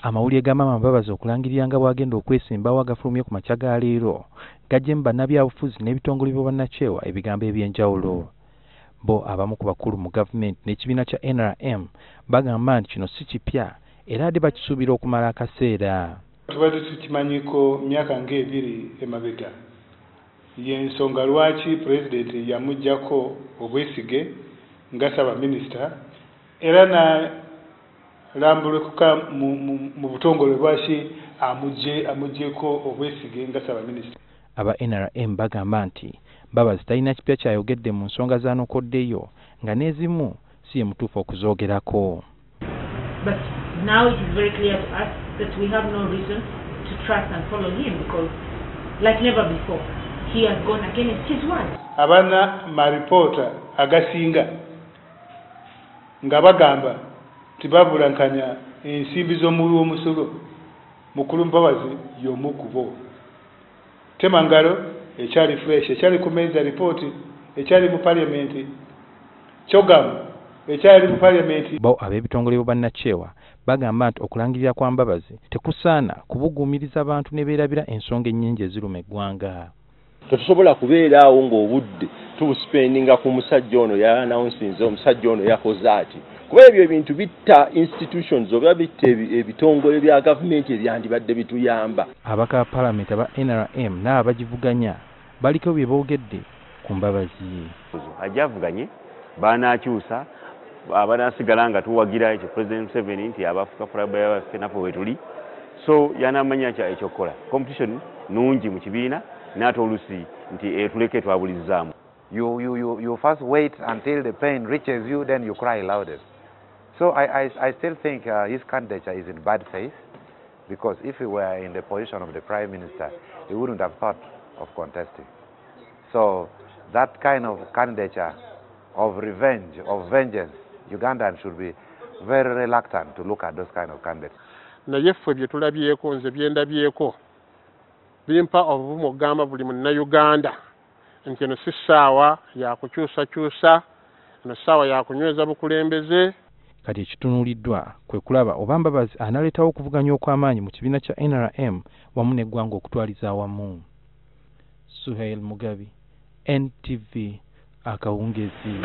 Amawulire ga Maama Mbabazi okulangirira nga bw'agenda okwesimbawo agafulumye ku makya ga leero gajjemu bannabyabufuzi n'ebitongole by'obwannakyewa ebigambo eby'enjawulo. Bo abamu ku bakulu mu gavumenti n'ekibiina kya NRM bagamba nti kino si kipya era ate bakisuubira okumala akaseera. Tubadde tukimanyiko myaka ng'ebiri emabega. Y'ensonga lwaki pulezidenti yamuggyako obwesige nga Ssaabaminisita era n'alambulukuka mu butongole bwaki amuggyeko obwesige nga Ssaabaminisita. Aba NRM bagamba nti Mbabazi talina kipya kyayogedde mu nsonga z'anokoddeyo nga n'ezimu si ye mutuufu okuzoogerako. But now it is very clear to us that we have no reason to trust and follow him because, like never before, he has gone against his word. Abana maripota agasinga nga bagamba tibabulankanya ensimbi z'omuwi w'omusolo. Mukulu Mbabazi y'omu ku bo. Temangalo ekyali fresh ekyali ku meza ripooti ekyali mu parliament kyogamu ekyali mu parliament. Bo ab'ebitongole by'obwannakyewa bagamba nti okulangirira kwa Mbabazi tekusaana kubuguumiriza abantu ne beerabira ensonga ennyingi eziruma eggwanga. Tetusobola kubeeraawo ng'obudde tubusipendinga ku musajja ono ya-announcinze omusajja ono yakoze ati. Kuba ebyo ebintu bitta institutions oba bitta ebitongole bya gavumenti ebyandibadde bituyamba. Abaka ba Parliament aba NRM n'abagivuganya baliko bye boogedde ku Mbabazi. Ajavuganye baanakyusa abanaasigala nga tuwagira ekyo President Museveni nti abafuka furaba yaffe naffe wetuli. So yanamanya kya ekyokukola. Competition nungi mu kibiina n'ate olusi nti tuleke twabulizaamu. You first wait until the pain reaches you, then you cry loudest. So I still think his candidature is in bad faith, because if he were in the position of the Prime Minister, he wouldn't have thought of contesting. So that kind of candidature of revenge, of vengeance, Ugandans should be very reluctant to look at those kind of candidates. Naye ffe bye tulabyeko nze bye ndabyeko bimpa obuvumu okugamba buli munnayuganda nti eno si ssaawa yakukyusakyusa, eno ssaawa yakunyweza bukulembeze. Kati ekitunuuliddwa kwe kulaba oba Mbabazi analeetawo okuvuganya okw'amaanyi mu kibiina kya NRM wamu n'eggwanga okutwaliza awamu. Suhail Mugabi, NTV, Akawungezi.